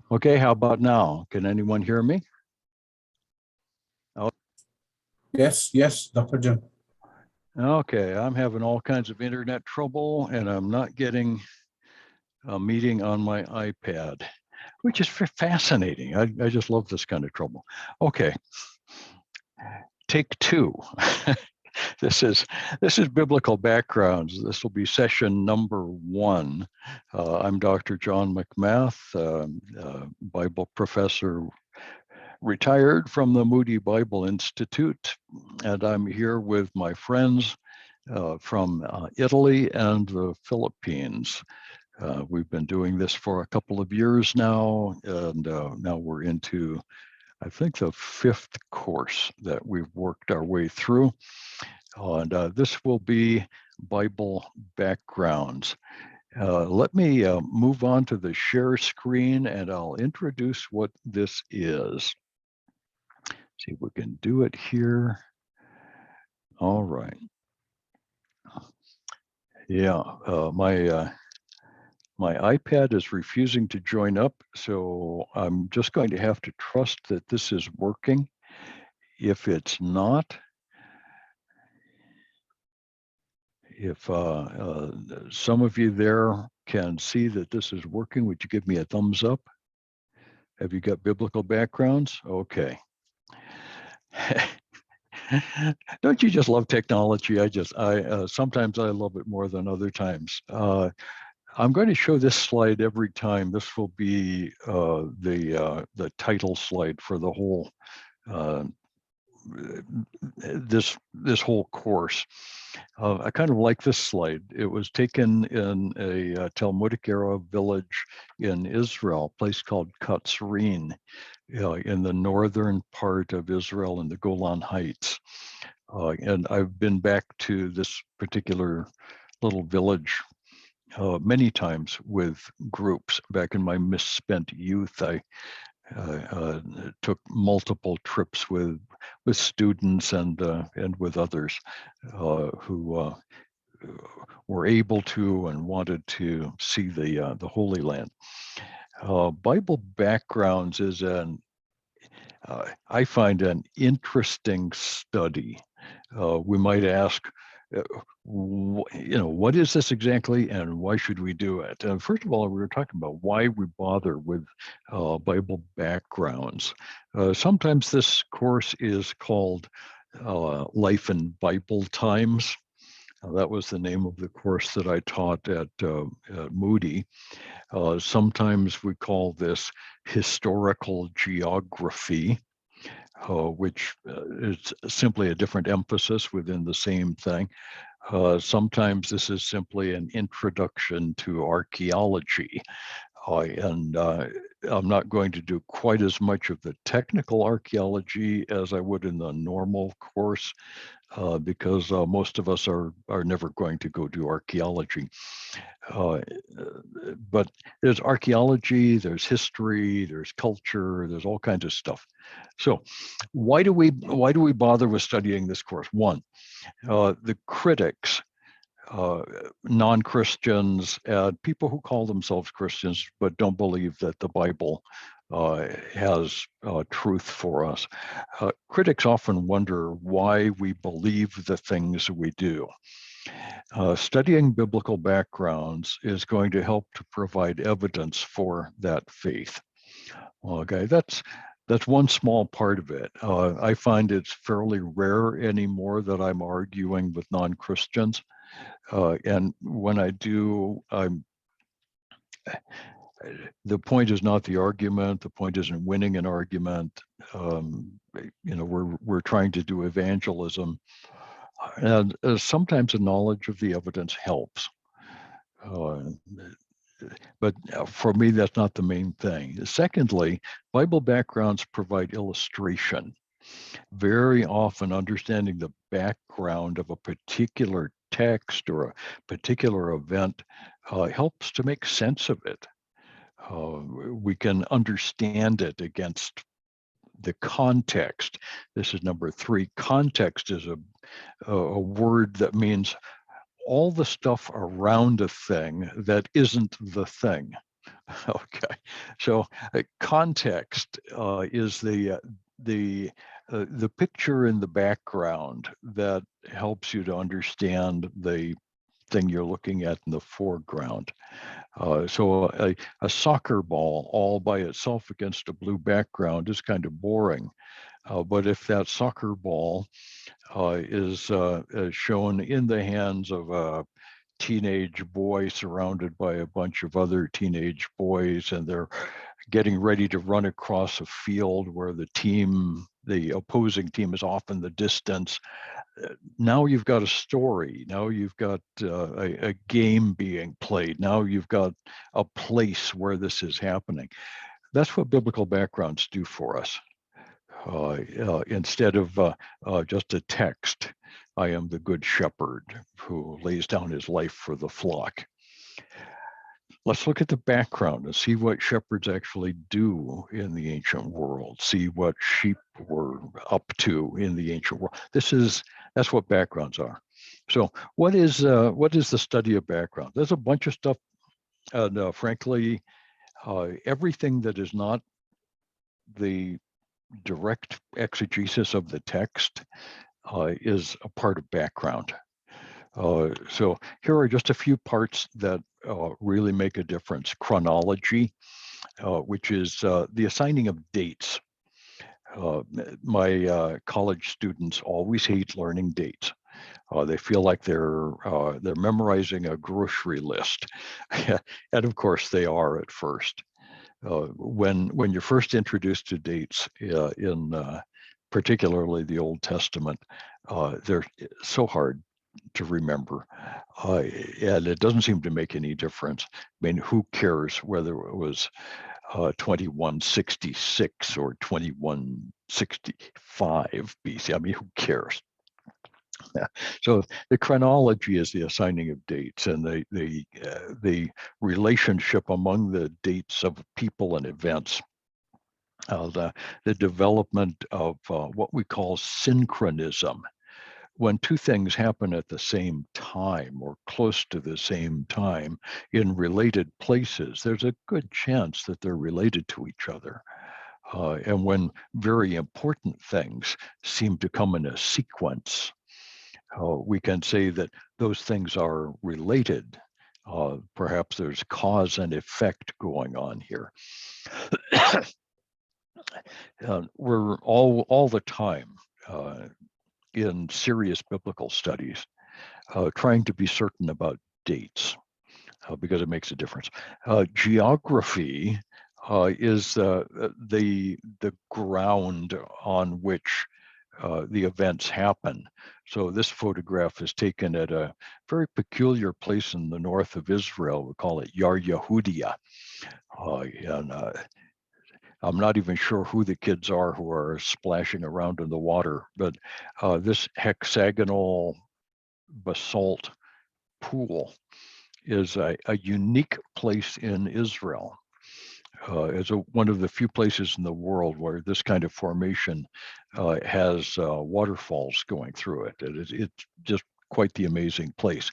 Okay, how about now? Can anyone hear me? Oh, Yes, Dr. Jim. okay, I'm having all kinds of internet trouble and I'm not getting a meeting on my iPad, which is fascinating. I just love this kind of trouble. Okay, take two. This is biblical backgrounds. This will be session number 1. I'm Dr. John McMath, Bible professor, retired from the Moody Bible Institute, and I'm here with my friends from Italy and the Philippines. We've been doing this for a couple of years now, and now we're into, I think, the 5th course that we've worked our way through. And this will be Bible backgrounds. Let me move on to the share screen and I'll introduce what this is. See if we can do it here. All right. Yeah, my iPad is refusing to join up, so I'm just going to have to trust that this is working. If it's not, if some of you there can see that this is working, would you give me a thumbs up? Have you got biblical backgrounds? Okay. Don't you just love technology? Sometimes I love it more than other times. I'm going to show this slide every time. This will be the title slide for the whole this whole course. I kind of like this slide. It was taken in a Talmudic era village in Israel, a place called Katzrin, in the northern part of Israel in the Golan Heights. And I've been back to this particular little village many times with groups. Back in my misspent youth, I took multiple trips with students and with others who were able to and wanted to see the Holy Land. Bible backgrounds is I find an interesting study. We might ask, what is this exactly and why should we do it? First of all, we were talking about why we bother with Bible backgrounds. Sometimes this course is called Life in Bible Times. That was the name of the course that I taught at Moody. Sometimes we call this historical geography, which is simply a different emphasis within the same thing. Sometimes this is simply an introduction to archaeology. And I'm not going to do quite as much of the technical archaeology as I would in the normal course, because most of us are never going to go do archaeology. But there's archaeology, there's history, there's culture, there's all kinds of stuff. So why do we bother with studying this course? One, the critics, non-Christians, people who call themselves Christians but don't believe that the Bible has truth for us. Critics often wonder why we believe the things we do. Studying biblical backgrounds is going to help to provide evidence for that faith. Okay, that's one small part of it. I find it's fairly rare anymore that I'm arguing with non-Christians. And when I do, the point is not the argument. The point isn't winning an argument. We're trying to do evangelism, and sometimes a knowledge of the evidence helps. But for me, that's not the main thing. Secondly, Bible backgrounds provide illustration. Very often, understanding the background of a particular text or a particular event helps to make sense of it. We can understand it against the context. This is number 3. Context is a word that means all the stuff around a thing that isn't the thing. Okay, so context is the picture in the background that helps you to understand the thing you're looking at in the foreground. So a soccer ball all by itself against a blue background is kind of boring. But if that soccer ball is shown in the hands of a teenage boy surrounded by a bunch of other teenage boys, and they're getting ready to run across a field where the opposing team is off in the distance. Now you've got a story. Now you've got a game being played. Now you've got a place where this is happening. That's what biblical backgrounds do for us. Instead of just a text, I am the good shepherd who lays down his life for the flock. Let's look at the background and see what shepherds actually do in the ancient world, see what sheep were up to in the ancient world. That's what backgrounds are. So what is the study of background? There's a bunch of stuff, and frankly, everything that is not the direct exegesis of the text is a part of background. So here are just a few parts that really make a difference. Chronology, which is the assigning of dates. My college students always hate learning dates. They feel like they're memorizing a grocery list, and of course they are at first. When you're first introduced to dates in particularly the Old Testament, they're so hard to remember, and it doesn't seem to make any difference. I mean, who cares whether it was 2166 or 2165 BC? I mean, who cares? So the chronology is the assigning of dates, and the relationship among the dates of people and events. The development of what we call synchronism. When two things happen at the same time or close to the same time in related places, there's a good chance that they're related to each other. And when very important things seem to come in a sequence, we can say that those things are related. Perhaps there's cause and effect going on here. We're all the time in serious biblical studies trying to be certain about dates because it makes a difference. Geography is the ground on which the events happen. So this photograph is taken at a very peculiar place in the north of Israel. We call it Yar Yehudia. And I'm not even sure who the kids are who are splashing around in the water, but this hexagonal basalt pool is a unique place in Israel. It's one of the few places in the world where this kind of formation has waterfalls going through it. It's just quite the amazing place.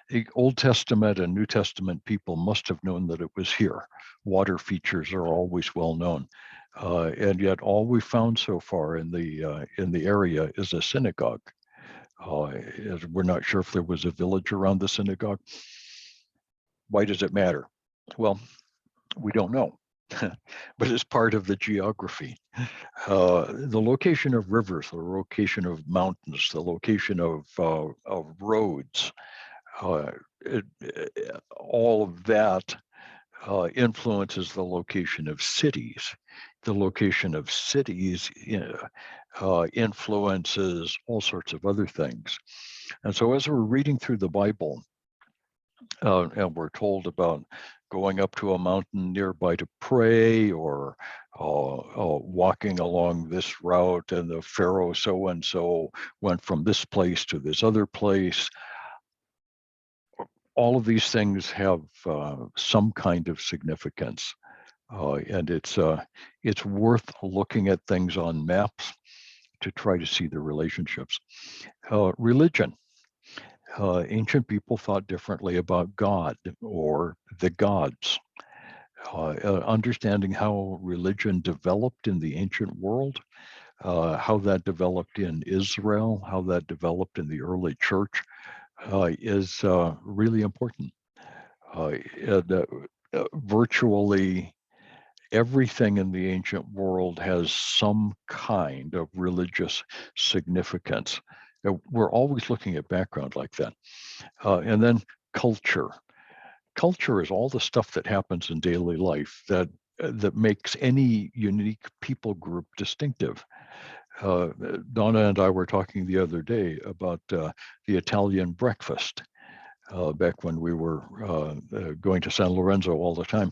The Old Testament and New Testament people must have known that it was here. Water features are always well known, and yet all we found so far in the area is a synagogue. We're not sure if there was a village around the synagogue. Why does it matter? Well, we don't know, but it's part of the geography. The location of rivers, the location of mountains, the location of roads, all of that influences the location of cities. The location of cities influences all sorts of other things. And so as we're reading through the Bible, and we're told about going up to a mountain nearby to pray, or walking along this route, and the Pharaoh so-and-so went from this place to this other place. All of these things have some kind of significance, and it's worth looking at things on maps to try to see the relationships. Religion. Ancient people thought differently about God or the gods. understanding how religion developed in the ancient world, how that developed in Israel, how that developed in the early church is really important. Virtually everything in the ancient world has some kind of religious significance. We're always looking at background like that. And then culture. Culture is all the stuff that happens in daily life that makes any unique people group distinctive. Donna and I were talking the other day about the Italian breakfast back when we were going to San Lorenzo all the time.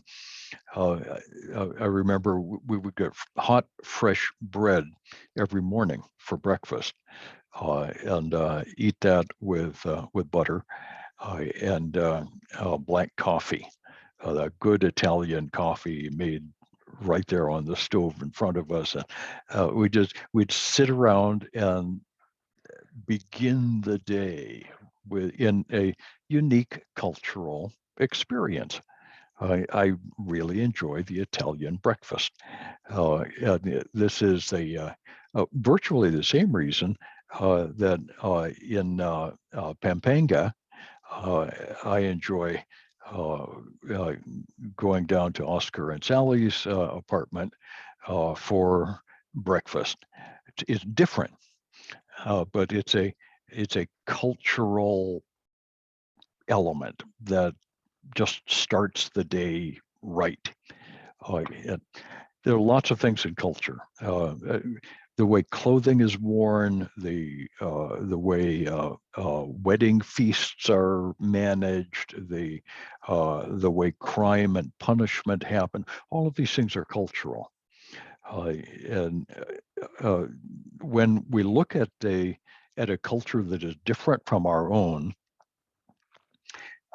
I remember we would get hot, fresh bread every morning for breakfast and eat that with butter and black coffee, that good Italian coffee made right there on the stove in front of us. We'd sit around and begin the day in a unique cultural experience. I really enjoy the Italian breakfast. This is virtually the same reason that in Pampanga, I enjoy going down to Oscar and Sally's apartment for breakfast. It's different, but it's a cultural element that just starts the day right. There are lots of things in culture. The way clothing is worn, the way wedding feasts are managed, the way crime and punishment happen. All of these things are cultural. And when we look at a culture that is different from our own,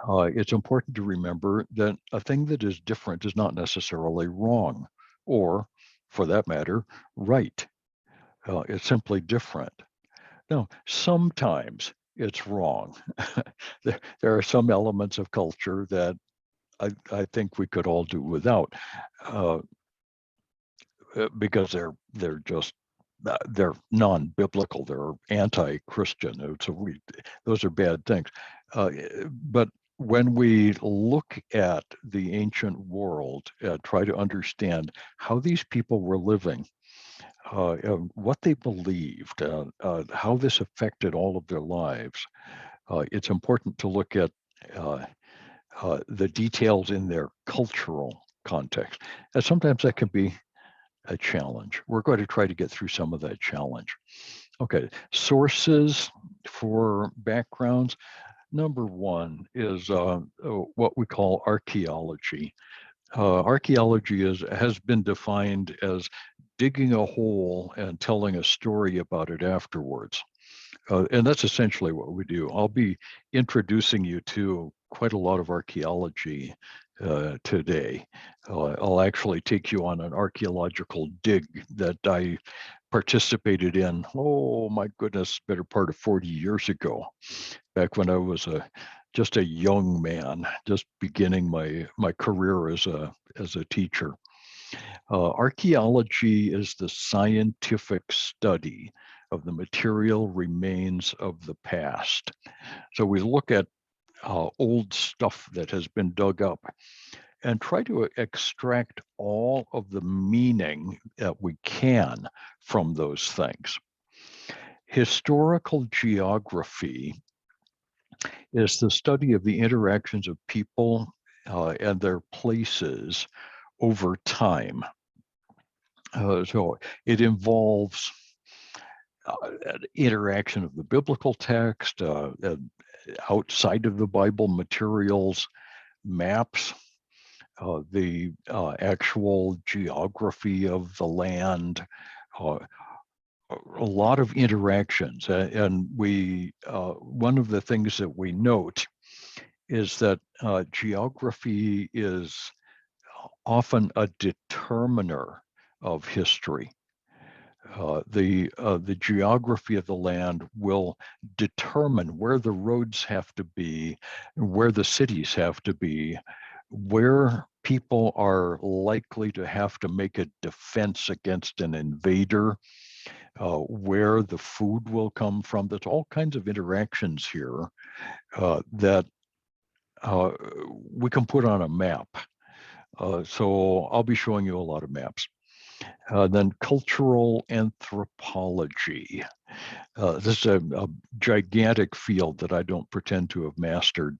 it's important to remember that a thing that is different is not necessarily wrong, or, for that matter, right. It's simply different. Now, sometimes it's wrong. There are some elements of culture that I think we could all do without, because they're just they're non-biblical. They're anti-Christian. So those are bad things. But when we look at the ancient world, try to understand how these people were living, what they believed, how this affected all of their lives, it's important to look at the details in their cultural context. And sometimes that can be a challenge. We're going to try to get through some of that challenge. Okay, sources for backgrounds. Number one is what we call archaeology. Archaeology has been defined as digging a hole and telling a story about it afterwards. And that's essentially what we do. I'll be introducing you to quite a lot of archaeology today. I'll actually take you on an archaeological dig that I participated in, oh my goodness, better part of 40 years ago, back when I was just a young man, just beginning my career as a teacher. Archaeology is the scientific study of the material remains of the past. So we look at old stuff that has been dug up and try to extract all of the meaning that we can from those things. Historical geography is the study of the interactions of people and their places over time. So it involves interaction of the biblical text, outside of the Bible materials, maps, the actual geography of the land, a lot of interactions. And we, one of the things that we note is that geography is often a determiner of history. The geography of the land will determine where the roads have to be, where the cities have to be, where people are likely to have to make a defense against an invader, where the food will come from. There's all kinds of interactions here that we can put on a map. So I'll be showing you a lot of maps. Then cultural anthropology. This is a gigantic field that I don't pretend to have mastered.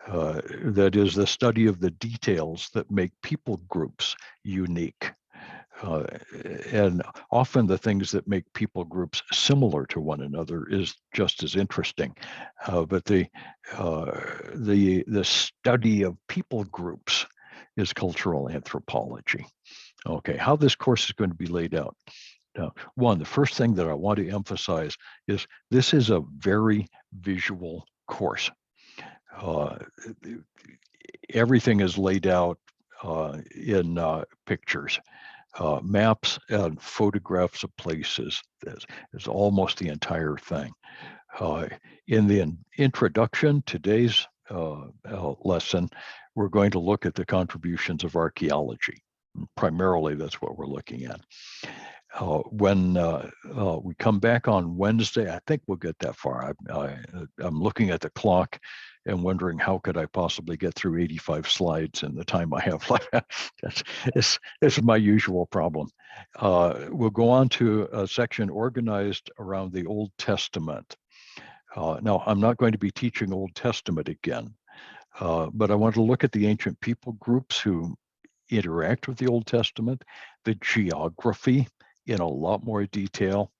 That is the study of the details that make people groups unique. And often the things that make people groups similar to one another is just as interesting. But the study of people groups is cultural anthropology. Okay, how this course is going to be laid out. Now, one, the first thing that I want to emphasize is this is a very visual course. Everything is laid out in pictures. Maps and photographs of places is almost the entire thing. In the introduction, today's lesson, we're going to look at the contributions of archaeology. Primarily, that's what we're looking at. When we come back on Wednesday, I think we'll get that far. I'm looking at the clock and wondering how could I possibly get through 85 slides in the time I have left. It's my usual problem. We'll go on to a section organized around the Old Testament. Now, I'm not going to be teaching Old Testament again, but I want to look at the ancient people groups who interact with the Old Testament, the geography in a lot more detail,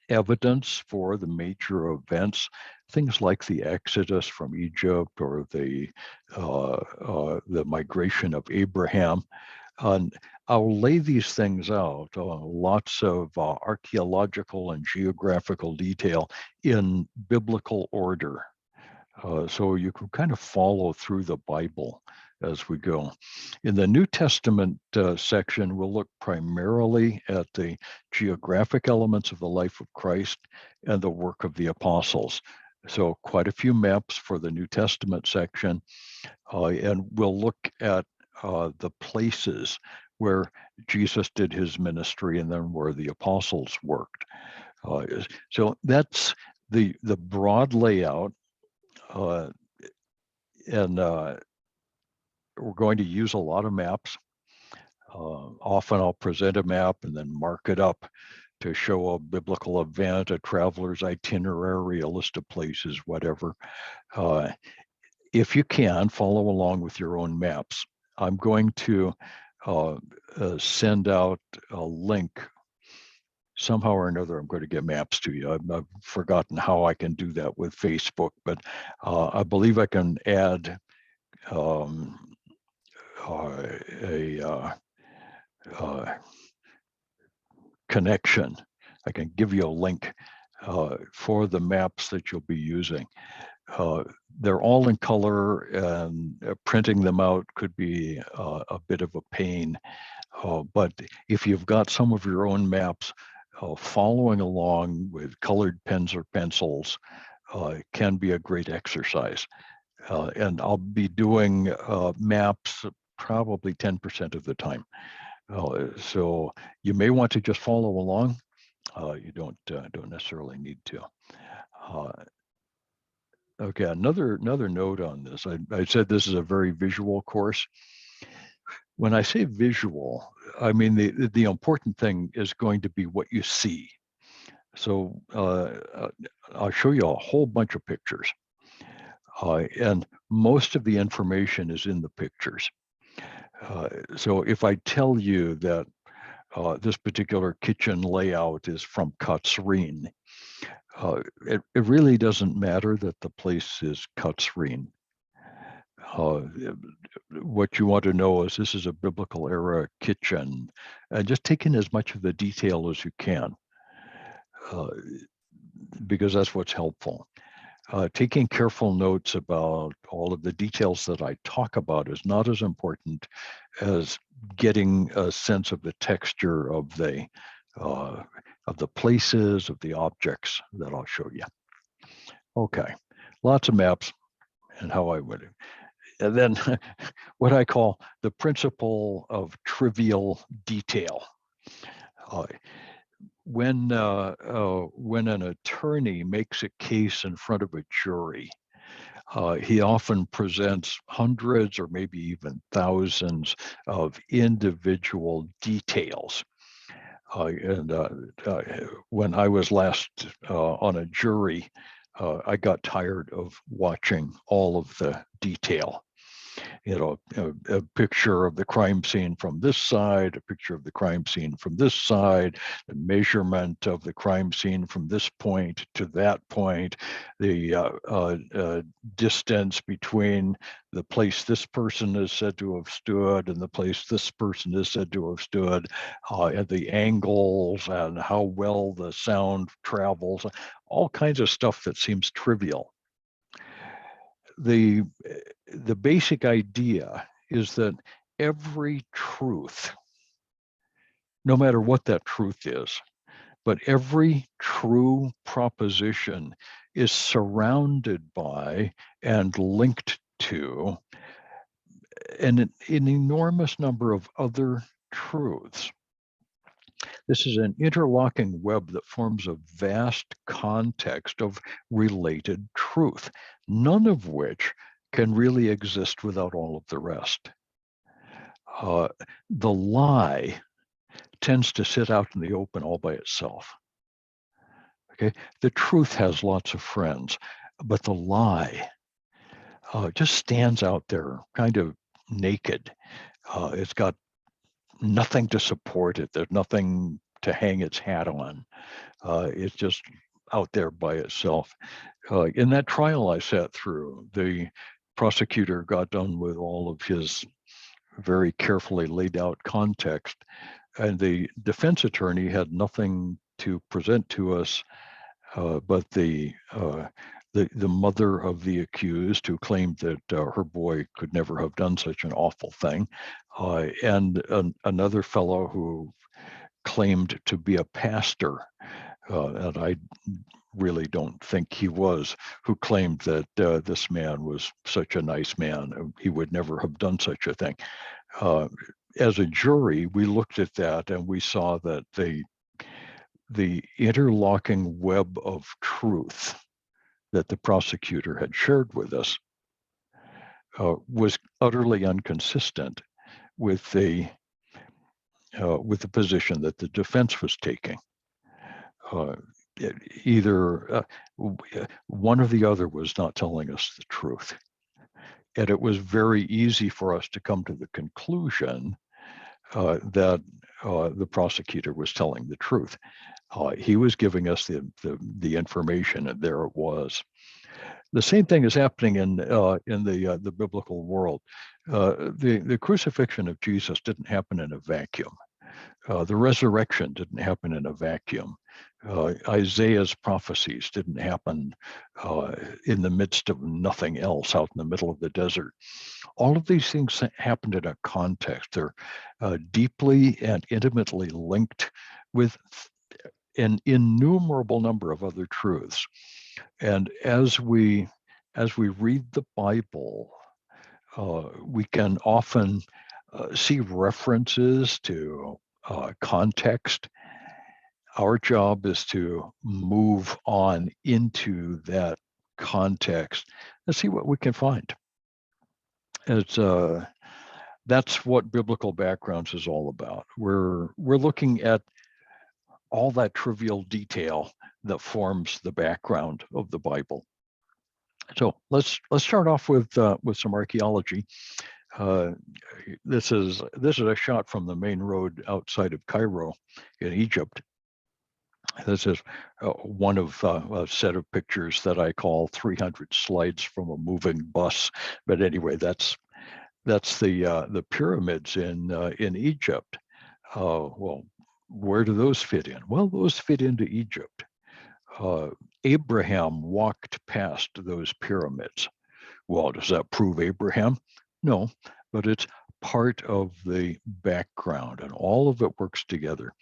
evidence for the major events, things like the Exodus from Egypt or the migration of Abraham. And I'll lay these things out, lots of archaeological and geographical detail in biblical order. So you can kind of follow through the Bible as we go. In the New Testament section, we'll look primarily at the geographic elements of the life of Christ and the work of the apostles. So quite a few maps for the New Testament section, and we'll look at the places where Jesus did his ministry and then where the apostles worked. So that's the broad layout. And we're going to use a lot of maps. Often I'll present a map and then mark it up to show a biblical event, a traveler's itinerary, a list of places, whatever. If you can, follow along with your own maps. I'm going to send out a link. Somehow or another, I'm going to get maps to you. I've forgotten how I can do that with Facebook, but I believe I can add a connection. I can give you a link for the maps that you'll be using. They're all in color, and printing them out could be a bit of a pain. But if you've got some of your own maps, following along with colored pens or pencils can be a great exercise. And I'll be doing maps probably 10% of the time. So you may want to just follow along. You don't necessarily need to. Okay, another note on this. I said this is a very visual course. When I say visual, I mean the important thing is going to be what you see. So I'll show you a whole bunch of pictures. And most of the information is in the pictures. So if I tell you that this particular kitchen layout is from Katsrin, it really doesn't matter that the place is Katsrin. What you want to know is this is a biblical era kitchen, and just take in as much of the detail as you can, because that's what's helpful. Taking careful notes about all of the details that I talk about is not as important as getting a sense of the texture of the places, of the objects that I'll show you. Okay, lots of maps and how I would. And then what I call the principle of trivial detail. When an attorney makes a case in front of a jury, he often presents hundreds or maybe even thousands of individual details. When I was last on a jury, I got tired of watching all of the detail. A picture of the crime scene from this side, a picture of the crime scene from this side, the measurement of the crime scene from this point to that point, the distance between the place this person is said to have stood and the place this person is said to have stood, and the angles and how well the sound travels, all kinds of stuff that seems trivial. The basic idea is that every truth, no matter what that truth is, but every true proposition is surrounded by and linked to an enormous number of other truths. This is an interlocking web that forms a vast context of related truth, none of which can really exist without all of the rest. The lie tends to sit out in the open all by itself. Okay, the truth has lots of friends, but the lie just stands out there kind of naked. It's got nothing to support it. There's nothing to hang its hat on. It's just out there by itself. In that trial I sat through, the prosecutor got done with all of his very carefully laid out context, and the defense attorney had nothing to present to us but the mother of the accused, who claimed that her boy could never have done such an awful thing, and another fellow who claimed to be a pastor, and I really don't think he was, who claimed that this man was such a nice man, he would never have done such a thing. As a jury, we looked at that and we saw that the interlocking web of truth that the prosecutor had shared with us was utterly inconsistent with the position that the defense was taking. Either one or the other was not telling us the truth. And it was very easy for us to come to the conclusion that the prosecutor was telling the truth. He was giving us the information, and there it was. The same thing is happening in the biblical world. The crucifixion of Jesus didn't happen in a vacuum. The resurrection didn't happen in a vacuum. Isaiah's prophecies didn't happen in the midst of nothing else out in the middle of the desert. All of these things happened in a context. They're deeply and intimately linked with an innumerable number of other truths. And as we read the Bible, we can often see references to context. Our job is to move on into that context and see what we can find. It's that's what biblical backgrounds is all about. We're looking at all that trivial detail that forms the background of the Bible. So let's start off with some archaeology. This is a shot from the main road outside of Cairo in Egypt. This is one of a set of pictures that I call 300 slides from a moving bus. But anyway, that's the pyramids in Egypt. Well, where do those fit in? Well, those fit into Egypt. Abraham walked past those pyramids. Well, does that prove Abraham? No, but it's part of the background, and all of it works together.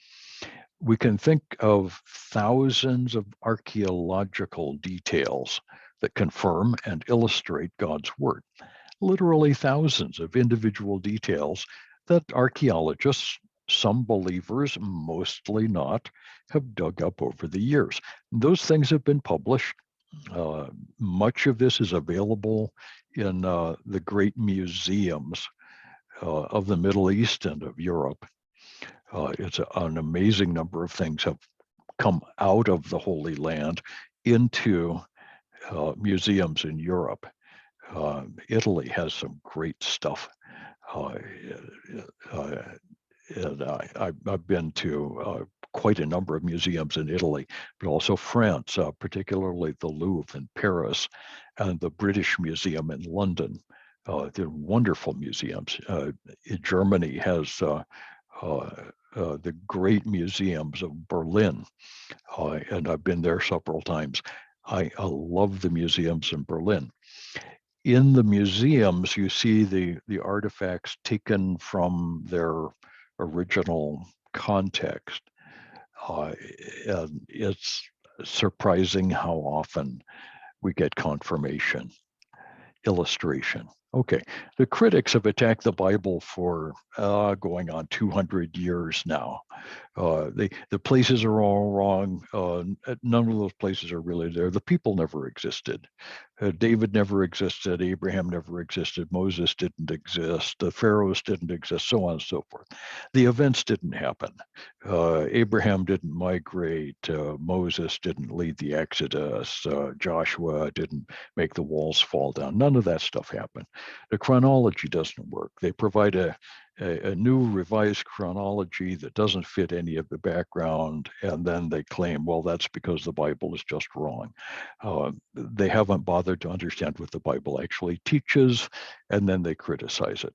We can think of thousands of archaeological details that confirm and illustrate God's word. literally thousands of individual details that archaeologists, some believers, mostly not, have dug up over the years. Those things have been published. Much of this is available in the great museums of the Middle East and of Europe. It's an amazing number of things have come out of the Holy Land into museums in Europe. Italy has some great stuff. And I've been to quite a number of museums in Italy, but also France, particularly the Louvre in Paris and the British Museum in London. They're wonderful museums. Germany has the great museums of Berlin, and I've been there several times. I love the museums in Berlin. In the museums, you see the artifacts taken from their original context. And it's surprising how often we get confirmation, illustration. Okay, the critics have attacked the Bible for going on 200 years now. The places are all wrong. None of those places are really there. The people never existed. David never existed. Abraham never existed. Moses didn't exist. The pharaohs didn't exist, so on and so forth. The events didn't happen. Abraham didn't migrate. Moses didn't lead the Exodus. Joshua didn't make the walls fall down. None of that stuff happened. The chronology doesn't work. They provide a new revised chronology that doesn't fit any of the background, and then they claim, well, that's because the Bible is just wrong. They haven't bothered to understand what the Bible actually teaches, and then they criticize it.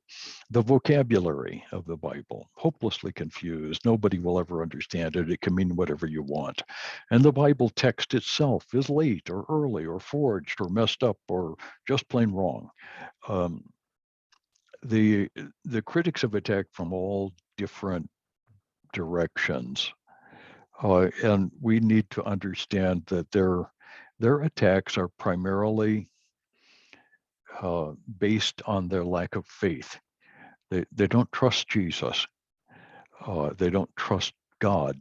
The vocabulary of the Bible, hopelessly confused. Nobody will ever understand it. It can mean whatever you want. And the Bible text itself is late or early or forged or messed up or just plain wrong. The critics have attacked from all different directions, and we need to understand that their attacks are primarily based on their lack of faith. They don't trust Jesus. They don't trust God.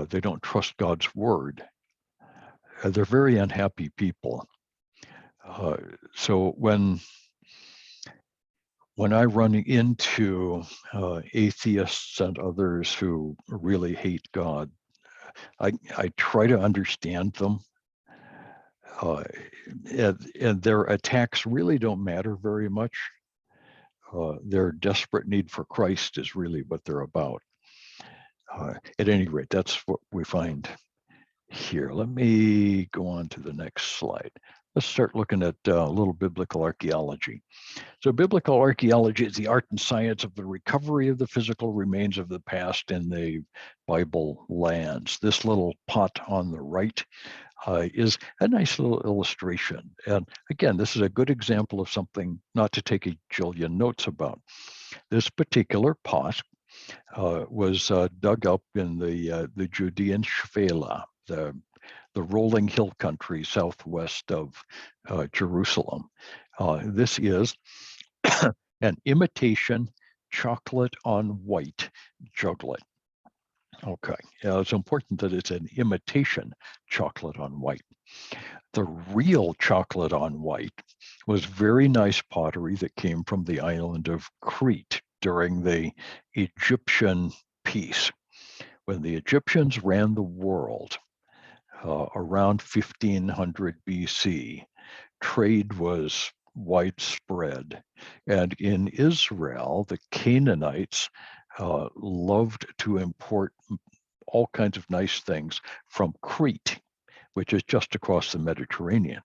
They don't trust God's word. They're very unhappy people. So when I run into atheists and others who really hate God, I try to understand them. And their attacks really don't matter very much. Their desperate need for Christ is really what they're about. At any rate, that's what we find here. Let me go on to the next slide. Let's start looking at a little biblical archaeology. So biblical archaeology is the art and science of the recovery of the physical remains of the past in the Bible lands. This little pot on the right is a nice little illustration. And again, this is a good example of something not to take a jillion notes about. This particular pot was dug up in the Judean Shephelah, the rolling hill country southwest of Jerusalem. This is an imitation chocolate on white juglet. Okay, it's important that it's an imitation chocolate on white. The real chocolate on white was very nice pottery that came from the island of Crete during the Egyptian peace. When the Egyptians ran the world around 1500 BC, trade was widespread. And in Israel, the Canaanites loved to import all kinds of nice things from Crete, which is just across the Mediterranean.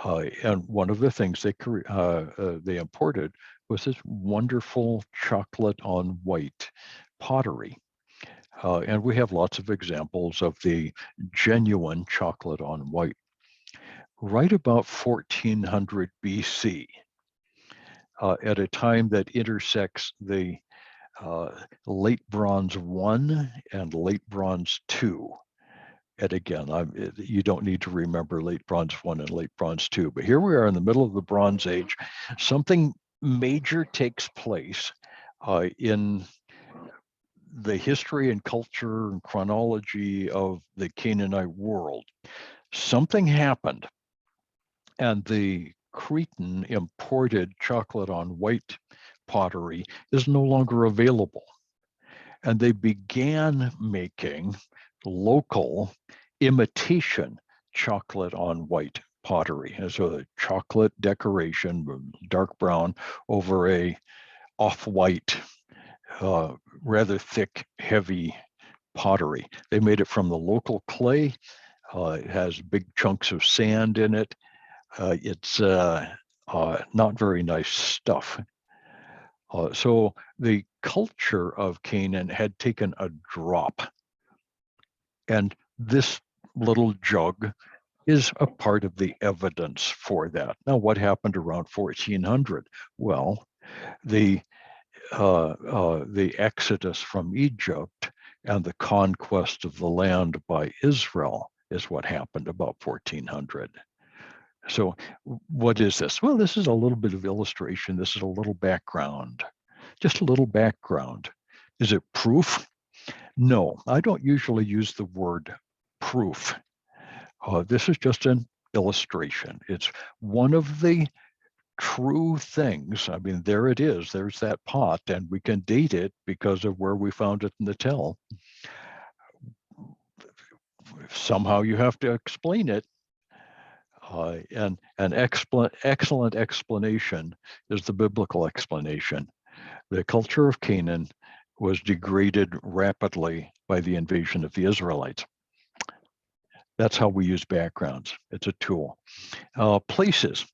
And one of the things they imported was this wonderful chocolate on white pottery. And we have lots of examples of the genuine chocolate on white. Right about 1400 BC, at a time that intersects the late Bronze 1 and late Bronze 2. And again, you don't need to remember Late Bronze 1 and Late Bronze 2, but here we are in the middle of the Bronze Age. Something major takes place in the history and culture and chronology of the Canaanite world. Something happened, and the Cretan imported chocolate on white pottery is no longer available. And they began making local imitation chocolate on white pottery. And so the chocolate decoration, dark brown, over a off-white, rather thick, heavy pottery. They made it from the local clay. It has big chunks of sand in it. It's not very nice stuff. So the culture of Canaan had taken a drop. And this little jug is a part of the evidence for that. Now, what happened around 1400? Well, the exodus from Egypt and the conquest of the land by Israel is what happened about 1400. So what is this? Well, this is a little bit of illustration. This is a little background, just a little background. Is it proof? No, I don't usually use the word proof. This is just an illustration. It's one of the true things. I mean, there it is. There's that pot, and we can date it because of where we found it in the tell. Somehow you have to explain it. And an excellent explanation is the biblical explanation. The culture of Canaan was degraded rapidly by the invasion of the Israelites. That's how we use backgrounds. It's a tool. Places.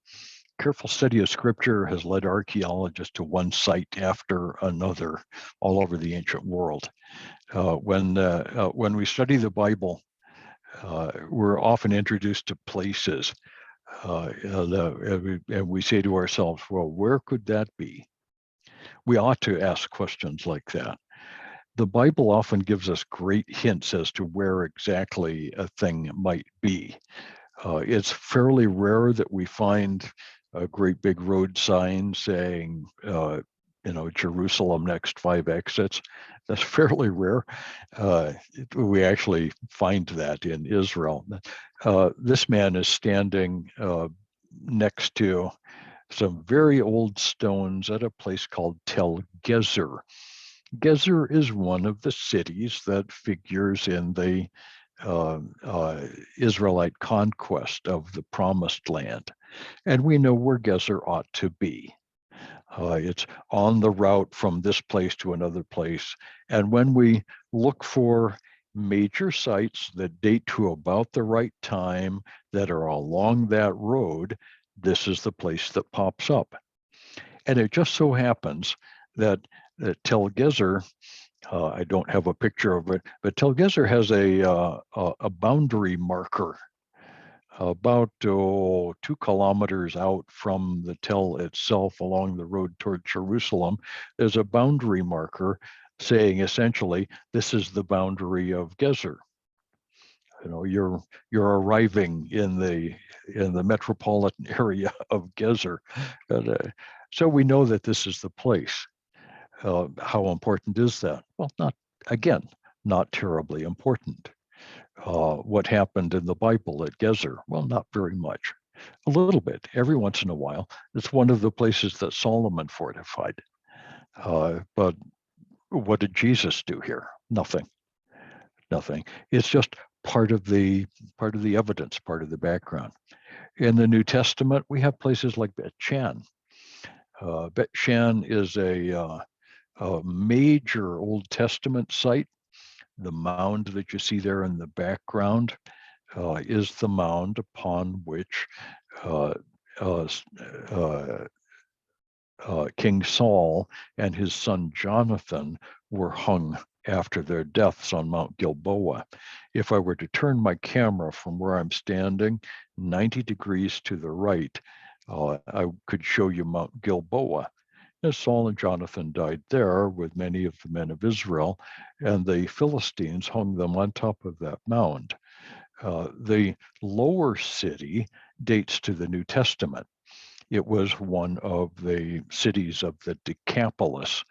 Careful study of scripture has led archaeologists to one site after another all over the ancient world. When we study the Bible, we're often introduced to places. And we say to ourselves, well, where could that be? We ought to ask questions like that. The Bible often gives us great hints as to where exactly a thing might be. It's fairly rare that we find a great big road sign saying, Jerusalem next 5 exits. That's fairly rare. We actually find that in Israel. This man is standing next to some very old stones at a place called Tel Gezer. Gezer is one of the cities that figures in the Israelite conquest of the Promised Land. And we know where Gezer ought to be. It's on the route from this place to another place. And when we look for major sites that date to about the right time that are along that road, this is the place that pops up. And it just so happens that Tel Gezer, I don't have a picture of it, but Tel Gezer has a boundary marker about 2 kilometers out from the Tel itself along the road toward Jerusalem. There's a boundary marker saying essentially, this is the boundary of Gezer. You're arriving in the metropolitan area of Gezer. So we know that this is the place. How important is that? Well, not terribly important. What happened in the Bible at Gezer? Well, not very much. A little bit, every once in a while. It's one of the places that Solomon fortified. But what did Jesus do here? Nothing. It's just part of the evidence, part of the background. In the New Testament, we have places like Batchaishan. Batchaishan is a major Old Testament site. The mound that you see there in the background is the mound upon which King Saul and his son Jonathan were hung after their deaths on Mount Gilboa. If I were to turn my camera from where I'm standing 90 degrees to the right, I could show you Mount Gilboa. As Saul and Jonathan died there with many of the men of Israel, and the Philistines hung them on top of that mound. The lower city dates to the New Testament. It was one of the cities of the Decapolis.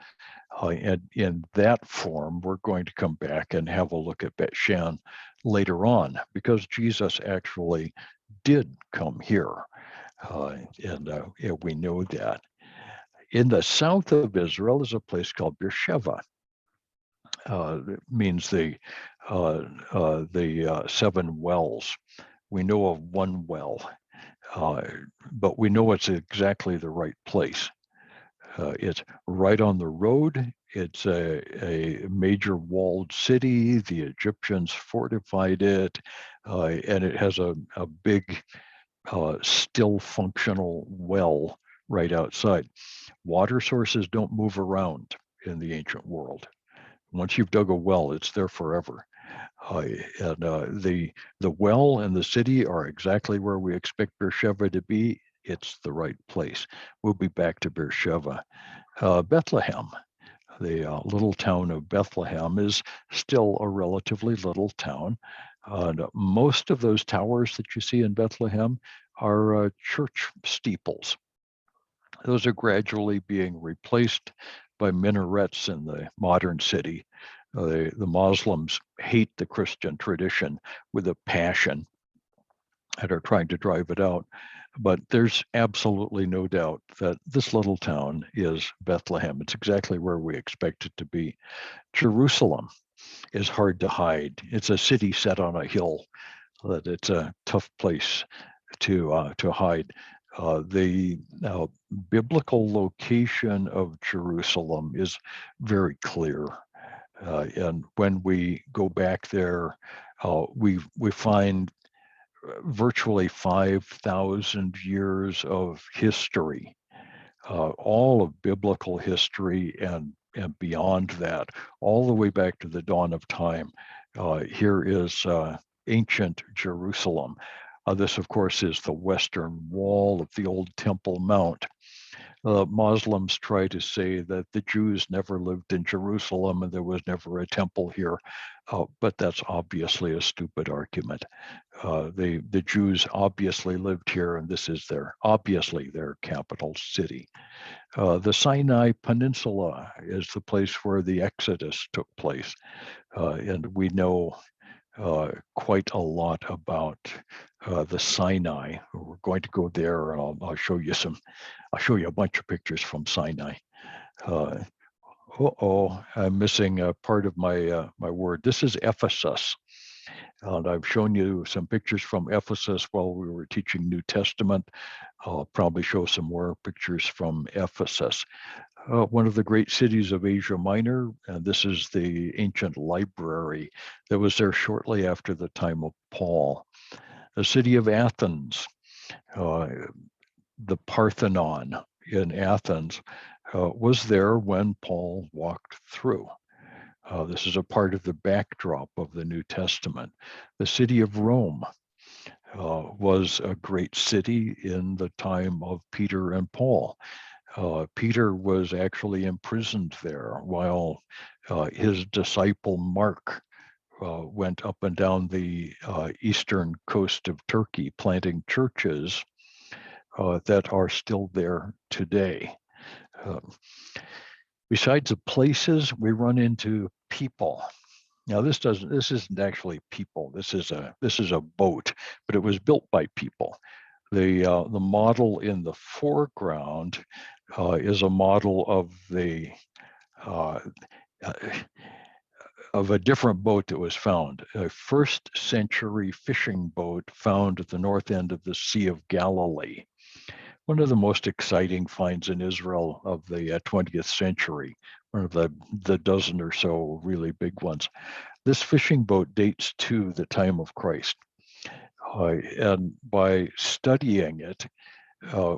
And in that form, we're going to come back and have a look at Betchaishan later on, because Jesus actually did come here. And we know that. In the south of Israel is a place called Beersheva. It means the 7 wells. We know of one well, but we know it's exactly the right place. It's right on the road. It's a major walled city. The Egyptians fortified it, and it has a big, still functional well right outside. Water sources don't move around in the ancient world. Once you've dug a well, it's there forever. The well and the city are exactly where we expect Beersheva to be. It's the right place. We'll be back to Beersheva. Bethlehem, the little town of Bethlehem, is still a relatively little town. Most of those towers that you see in Bethlehem are church steeples. Those are gradually being replaced by minarets in the modern city. The Muslims hate the Christian tradition with a passion and are trying to drive it out. But there's absolutely no doubt that this little town is Bethlehem. It's exactly where we expect it to be. Jerusalem is hard to hide. It's a city set on a hill, that it's a tough place to hide. The biblical location of Jerusalem is very clear. And when we go back there, we find virtually 5,000 years of history, all of biblical history and beyond that, all the way back to the dawn of time. Here is ancient Jerusalem. This, of course, is the western wall of the old Temple Mount. Muslims try to say that the Jews never lived in Jerusalem and there was never a temple here, but that's obviously a stupid argument. The Jews obviously lived here, and this is obviously their capital city. The Sinai Peninsula is the place where the Exodus took place, and we know quite a lot about the Sinai. We're going to go there, and I'll show you a bunch of pictures from Sinai. I'm missing a part of my word. This is Ephesus. And I've shown you some pictures from Ephesus while we were teaching New Testament. I'll probably show some more pictures from Ephesus. One of the great cities of Asia Minor, and this is the ancient library that was there shortly after the time of Paul. The city of Athens, the Parthenon in Athens, was there when Paul walked through. This is a part of the backdrop of the New Testament. The city of Rome was a great city in the time of Peter and Paul. Peter was actually imprisoned there while his disciple Mark went up and down the eastern coast of Turkey, planting churches that are still there today. Besides the places, we run into people. Now, this isn't actually people. This is a boat, but it was built by people. The model in the foreground is a model of a different boat that was found, a 1st century fishing boat found at the north end of the Sea of Galilee. One of the most exciting finds in Israel of the 20th century, one of the dozen or so really big ones. This fishing boat dates to the time of Christ. And by studying it,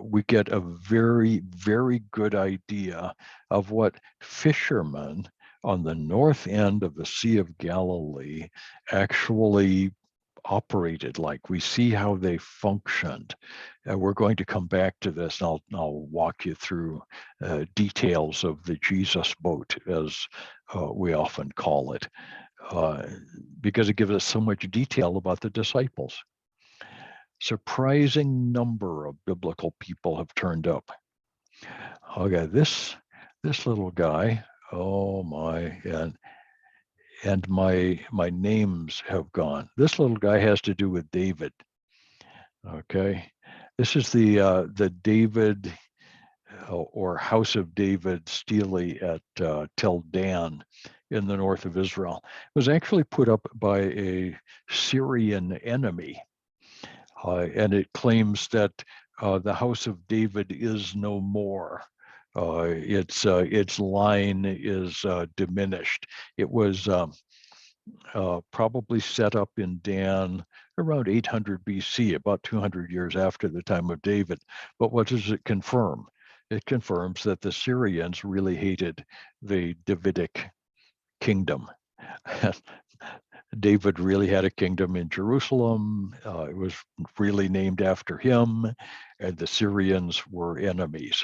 we get a very, very good idea of what fishermen on the north end of the Sea of Galilee actually operated like. We see how they functioned. We're going to come back to this, and I'll walk you through details of the Jesus boat, as we often call it. because it gives us so much detail about the disciples. Surprising number of biblical people have turned up. Okay, this little guy, oh my, and my names have gone. This little guy has to do with David. Okay, this is the David or House of David Steely at Tel Dan in the north of Israel. It was actually put up by a Syrian enemy, and it claims that the House of David is no more. Its line is diminished. It was probably set up in Dan around 800 BC, about 200 years after the time of David. But what does it confirm? It confirms that the Syrians really hated the Davidic kingdom. David really had a kingdom in Jerusalem. It was really named after him, and the Syrians were enemies.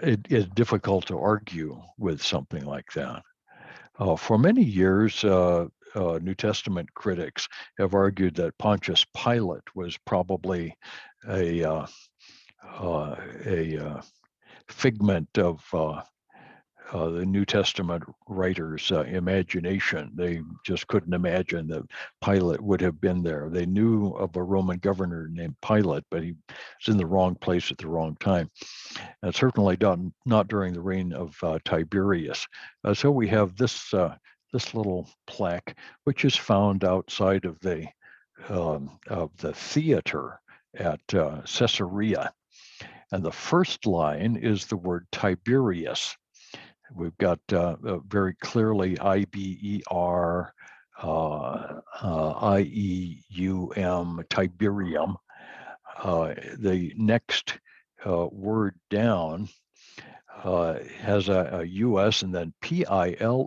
It is difficult to argue with something like that. For many years, New Testament critics have argued that Pontius Pilate was probably a figment of the New Testament writers' imagination. They just couldn't imagine that Pilate would have been there. They knew of a Roman governor named Pilate, but he was in the wrong place at the wrong time. And certainly not during the reign of Tiberius. So we have this little plaque, which is found outside of the theater at Caesarea. And the first line is the word Tiberius. We've got very clearly IBER, IEUM, Tiberium. The next word down has a US and then PILATUS,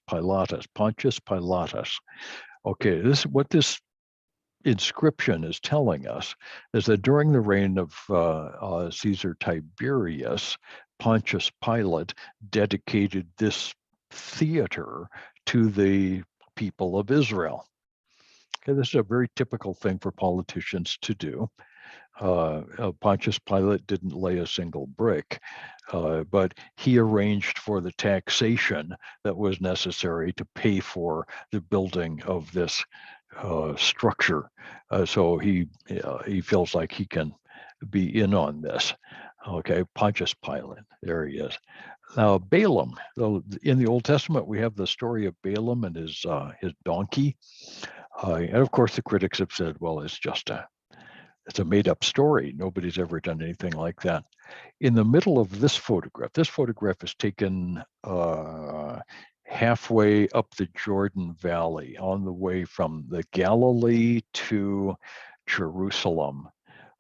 Pilatus, Pontius Pilatus. Okay, what this inscription is telling us is that during the reign of Caesar Tiberius, Pontius Pilate dedicated this theater to the people of Israel. Okay, this is a very typical thing for politicians to do. Pontius Pilate didn't lay a single brick, but he arranged for the taxation that was necessary to pay for the building of this structure. So he feels like he can be in on this. Okay, Pontius Pilate, there he is. Now Balaam, in the Old Testament, we have the story of Balaam and his donkey. And of course, the critics have said, well, it's a made-up story. Nobody's ever done anything like that. In the middle of this photograph is taken halfway up the Jordan Valley on the way from the Galilee to Jerusalem.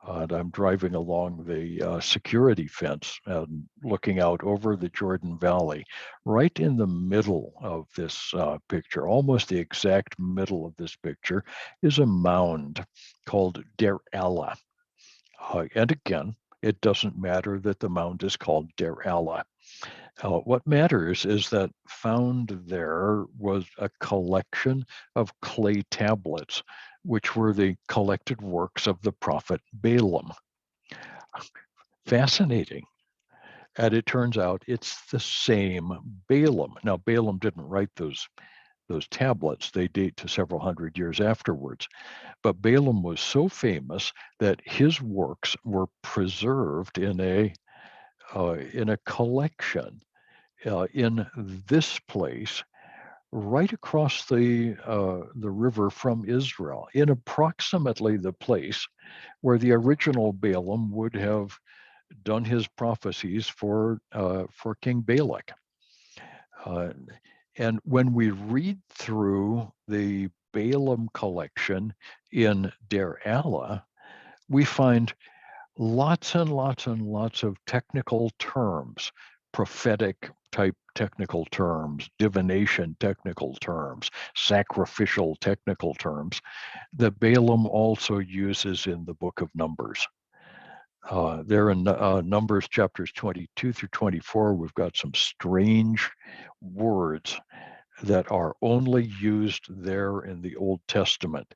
And I'm driving along the security fence and looking out over the Jordan Valley. Right in the middle of this picture, almost the exact middle of this picture, is a mound called Der Allah. And again, it doesn't matter that the mound is called Der Allah. What matters is that found there was a collection of clay tablets, which were the collected works of the prophet Balaam. Fascinating. And it turns out it's the same Balaam. Now, Balaam didn't write those tablets. They date to several hundred years afterwards. But Balaam was so famous that his works were preserved in a collection in this place, right across the river from Israel, in approximately the place where the original Balaam would have done his prophecies for King Balak. And when we read through the Balaam collection in Der Allah, we find lots and lots and lots of technical terms, prophetic type technical terms, divination technical terms, sacrificial technical terms that Balaam also uses in the book of Numbers. There in Numbers chapters 22 through 24, we've got some strange words that are only used there in the Old Testament.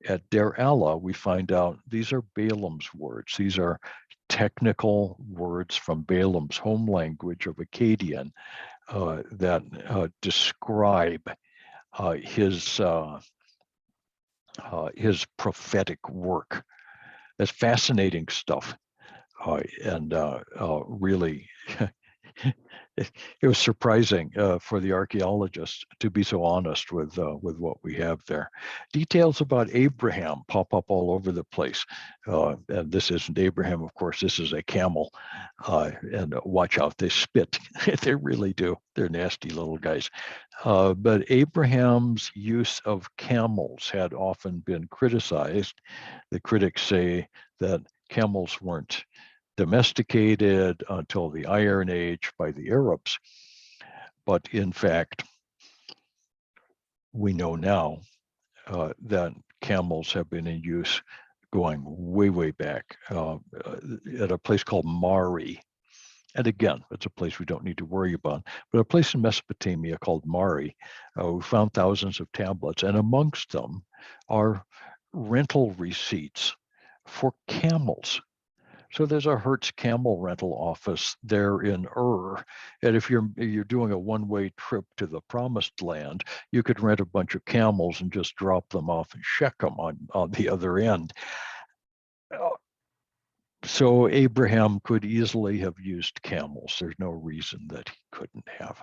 At Der Allah, we find out these are Balaam's words. These are technical words from Balaam's home language of Akkadian that describe his prophetic work. That's fascinating stuff. And really, it was surprising for the archaeologists to be so honest with what we have there. Details about Abraham pop up all over the place. And this isn't Abraham, of course, this is a camel. And watch out, they spit. They really do. They're nasty little guys. But Abraham's use of camels had often been criticized. The critics say that camels weren't domesticated until the Iron Age by the Arabs. But in fact, we know now that camels have been in use going way, way back at a place called Mari. And again, it's a place we don't need to worry about, but a place in Mesopotamia called Mari. We found thousands of tablets, and amongst them are rental receipts for camels. So there's a Hertz camel rental office there in Ur. And if you're doing a one-way trip to the promised land, you could rent a bunch of camels and just drop them off in Shechem on the other end. So Abraham could easily have used camels. There's no reason that he couldn't have.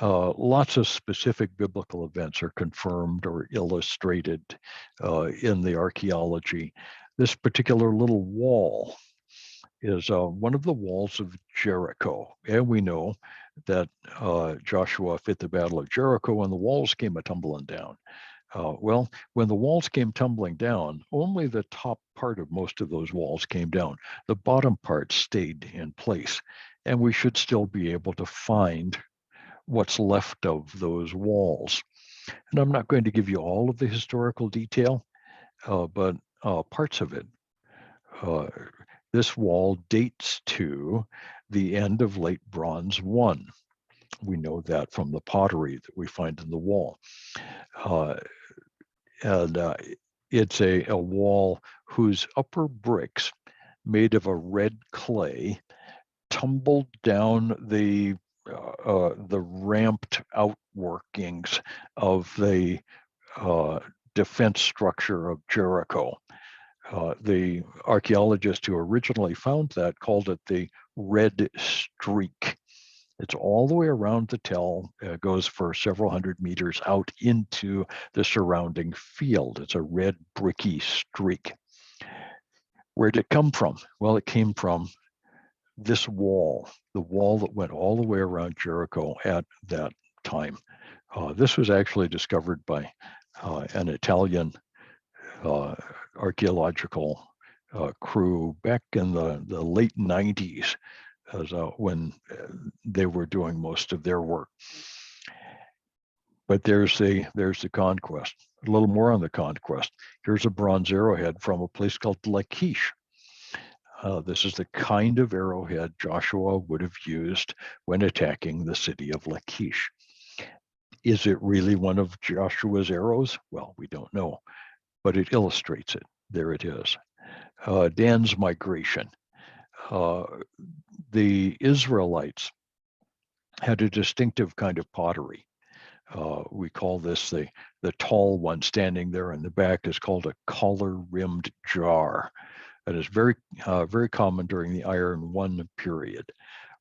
Lots of specific biblical events are confirmed or illustrated in the archaeology. This particular little wall is one of the walls of Jericho. And we know that Joshua fit the battle of Jericho and the walls came a-tumbling down. Well, when the walls came tumbling down, only the top part of most of those walls came down. The bottom part stayed in place. And we should still be able to find what's left of those walls. And I'm not going to give you all of the historical detail, but parts of it. This wall dates to the end of Late Bronze 1. We know that from the pottery that we find in the wall. It's a wall whose upper bricks, made of a red clay, tumbled down the ramped outworkings of the defense structure of Jericho. The archaeologist who originally found that called it the red streak. It's all the way around the tell, goes for several hundred meters out into the surrounding field. It's a red bricky streak. Where did it come from? Well, it came from this wall, the wall that went all the way around Jericho at that time. This was actually discovered by an Italian archaeological crew back in the late 90s, when they were doing most of their work. But there's the conquest. A little more on the conquest. Here's a bronze arrowhead from a place called Lachish. This is the kind of arrowhead Joshua would have used when attacking the city of Lachish. Is it really one of Joshua's arrows? Well, we don't know, but it illustrates it. There it is. Dan's migration. The Israelites had a distinctive kind of pottery. We call this the tall one standing there in the back is called a collar-rimmed jar. That is very common during the Iron One period,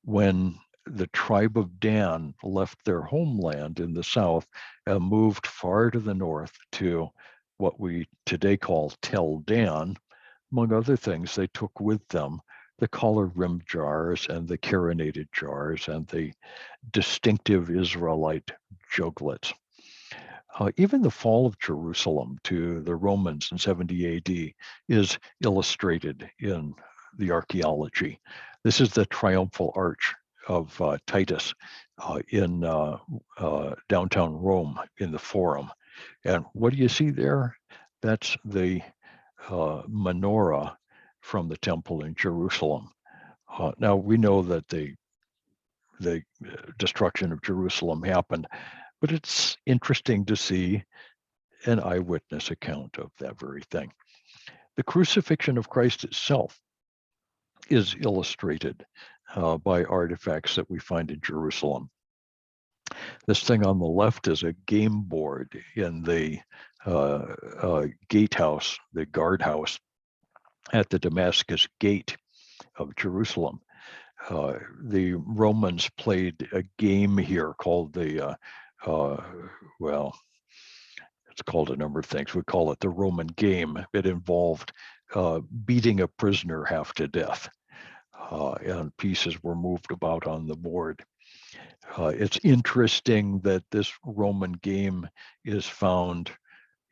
when the tribe of Dan left their homeland in the south and moved far to the north to what we today call Tel Dan. Among other things, they took with them the collar-rimmed jars and the carinated jars and the distinctive Israelite juglets. Even the fall of Jerusalem to the Romans in 70 AD is illustrated in the archaeology. This is the triumphal arch of Titus in downtown Rome in the Forum. And what do you see there? That's the menorah from the temple in Jerusalem. Now we know that the destruction of Jerusalem happened, but it's interesting to see an eyewitness account of that very thing. The crucifixion of Christ itself is illustrated by artifacts that we find in Jerusalem. This thing on the left is a game board in the gatehouse, the guardhouse at the Damascus Gate of Jerusalem. The Romans played a game here called the, well, it's called a number of things. We call it the Roman game. It involved beating a prisoner half to death, and pieces were moved about on the board. It's interesting that this Roman game is found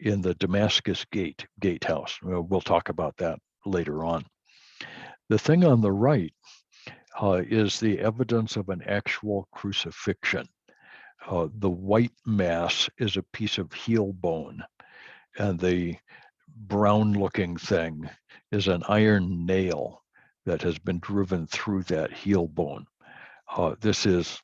in the Damascus gatehouse. We'll talk about that later on. The thing on the right is the evidence of an actual crucifixion. The white mass is a piece of heel bone, and the brown-looking thing is an iron nail that has been driven through that heel bone. This is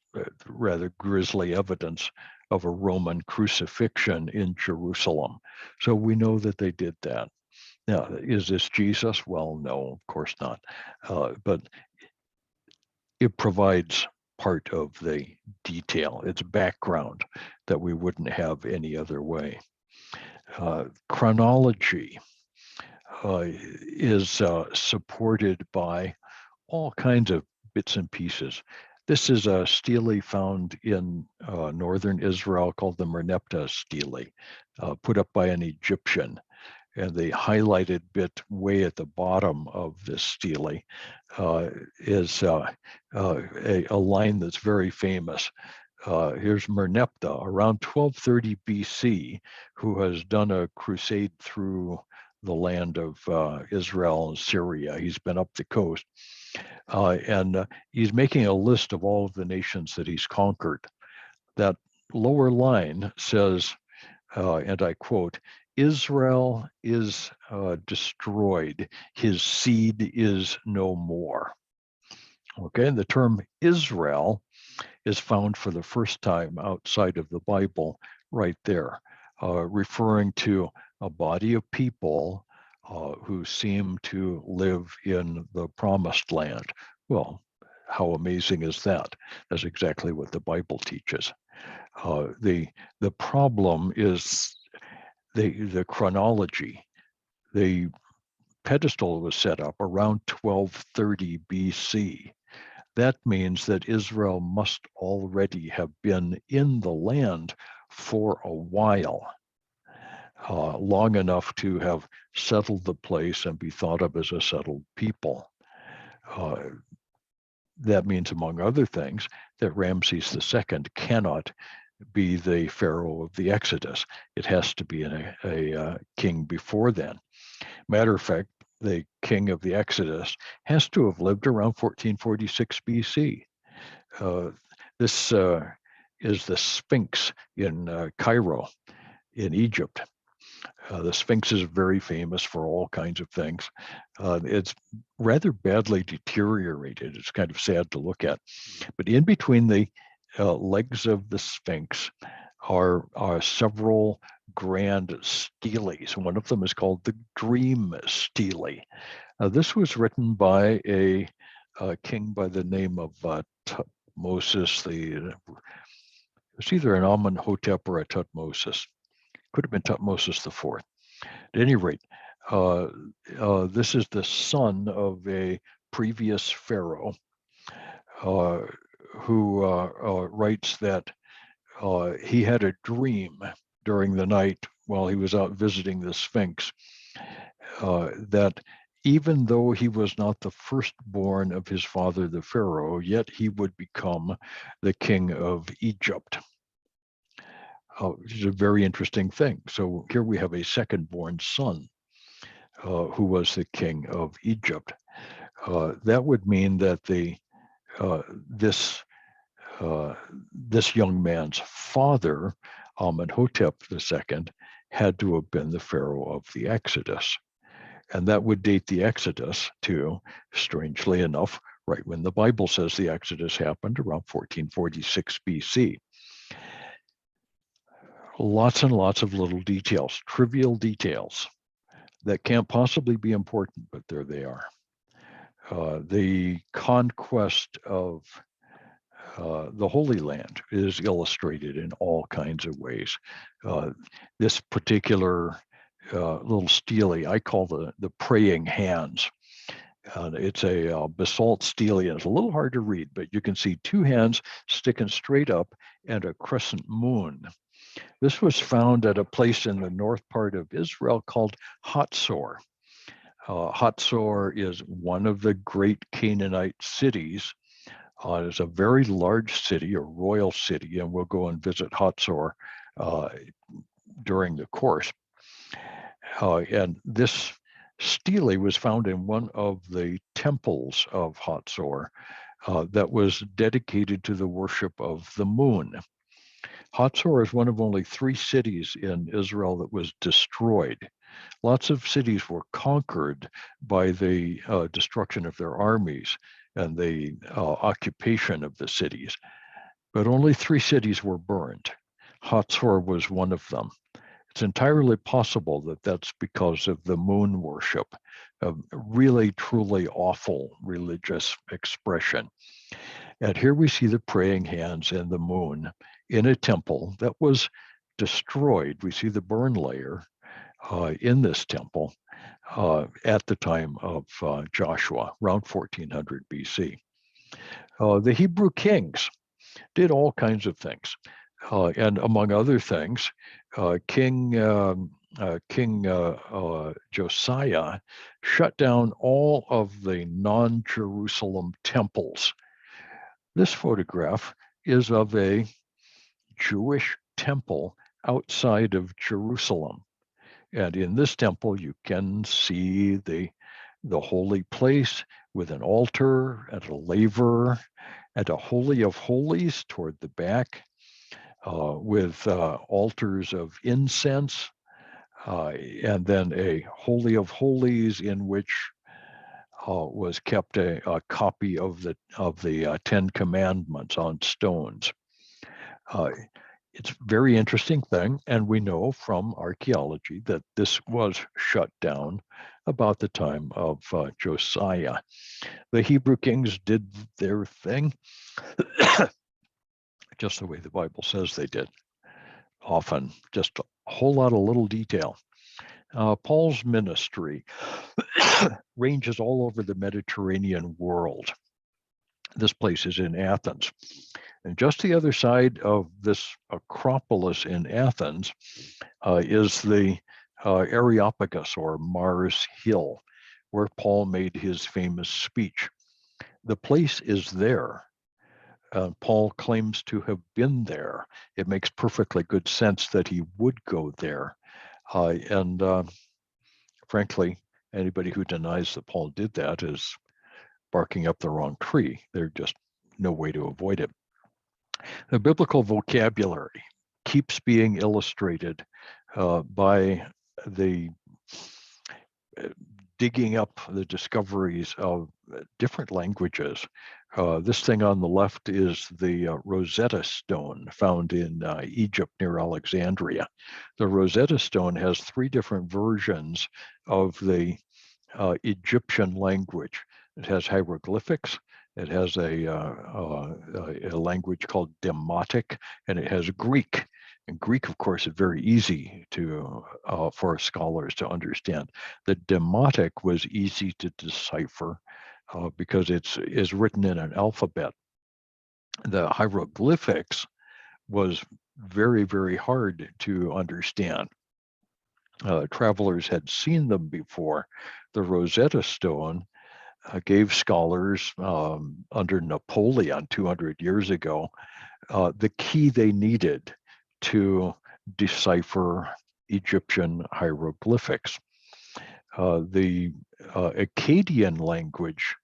rather grisly evidence of a Roman crucifixion in Jerusalem. So we know that they did that. Now, is this Jesus? Well, no, of course not. But it provides part of the detail, its background that we wouldn't have any other way. Chronology is supported by all kinds of bits and pieces. This is a stele found in northern Israel called the Merepta Steely, put up by an Egyptian. And the highlighted bit way at the bottom of this stele is a line that's very famous. Here's Merepta around 1230 BC, who has done a crusade through the land of Israel and Syria. He's been up the coast. And he's making a list of all of the nations that he's conquered. That lower line says, and I quote, Israel is destroyed, his seed is no more. Okay, and the term Israel is found for the first time outside of the Bible right there, referring to a body of people who seem to live in the promised land. Well, how amazing is that? That's exactly what the Bible teaches. The problem is the chronology. The pedestal was set up around 1230 BC. That means that Israel must already have been in the land for a while, long enough to have settled the place and be thought of as a settled people. That means, among other things, that Ramses II cannot be the pharaoh of the Exodus. It has to be a king before then. Matter of fact, the king of the Exodus has to have lived around 1446 BC. This is the Sphinx in Cairo, in Egypt. The Sphinx is very famous for all kinds of things. It's rather badly deteriorated. It's kind of sad to look at. But in between the legs of the Sphinx are several grand steles. One of them is called the Dream Steely. This was written by a king by the name of Tutmosis. It's either an Amenhotep or a Tutmosis. Could have been Tutmosis IV. At any rate, this is the son of a previous pharaoh who writes that he had a dream during the night while he was out visiting the Sphinx, that even though he was not the firstborn of his father, the pharaoh, yet he would become the king of Egypt. Which is a very interesting thing. So here we have a second-born son who was the king of Egypt. That would mean that this young man's father, Amenhotep II, had to have been the pharaoh of the Exodus. And that would date the Exodus to, strangely enough, right when the Bible says the Exodus happened around 1446 BC. Lots and lots of little details, trivial details that can't possibly be important, but there they are. The conquest of the Holy Land is illustrated in all kinds of ways. This particular little stele, I call the praying hands. It's a basalt stele, and it's a little hard to read, but you can see two hands sticking straight up and a crescent moon. This was found at a place in the north part of Israel called Hatzor. Hatzor is one of the great Canaanite cities. It's a very large city, a royal city, and we'll go and visit Hatzor during the course. And this stele was found in one of the temples of Hatzor that was dedicated to the worship of the moon. Hatzor is one of only 3 cities in Israel that was destroyed. Lots of cities were conquered by the destruction of their armies and the occupation of the cities, but only 3 cities were burned. Hatzor was one of them. It's entirely possible that that's because of the moon worship, a really, truly awful religious expression. And here we see the praying hands and the moon in a temple that was destroyed. We see the burn layer in this temple at the time of Joshua, around 1400 BC. The Hebrew kings did all kinds of things. And among other things, King Josiah shut down all of the non-Jerusalem temples. This photograph is of a Jewish temple outside of Jerusalem. And in this temple, you can see the holy place with an altar and a laver and a holy of holies toward the back with altars of incense and then a holy of holies in which was kept a copy of the 10 Commandments on stones. It's a very interesting thing, and we know from archaeology that this was shut down about the time of Josiah. The Hebrew kings did their thing just the way the Bible says they did. Often just a whole lot of little detail. Paul's ministry ranges all over the Mediterranean world. This place is in Athens. And just the other side of this Acropolis in Athens is the Areopagus, or Mars Hill, where Paul made his famous speech. The place is there. Paul claims to have been there. It makes perfectly good sense that he would go there. And frankly, anybody who denies that Paul did that is barking up the wrong tree. There's just no way to avoid it. The biblical vocabulary keeps being illustrated by the digging up the discoveries of different languages. This thing on the left is the Rosetta Stone found in Egypt near Alexandria. The Rosetta Stone has 3 different versions of the Egyptian language. It has hieroglyphics, it has a language called Demotic, and it has Greek. And Greek, of course, is very easy to for scholars to understand. The Demotic was easy to decipher because it's written in an alphabet. The hieroglyphics was very, very hard to understand. Travelers had seen them before. The Rosetta Stone gave scholars under Napoleon 200 years ago the key they needed to decipher Egyptian hieroglyphics. The Akkadian language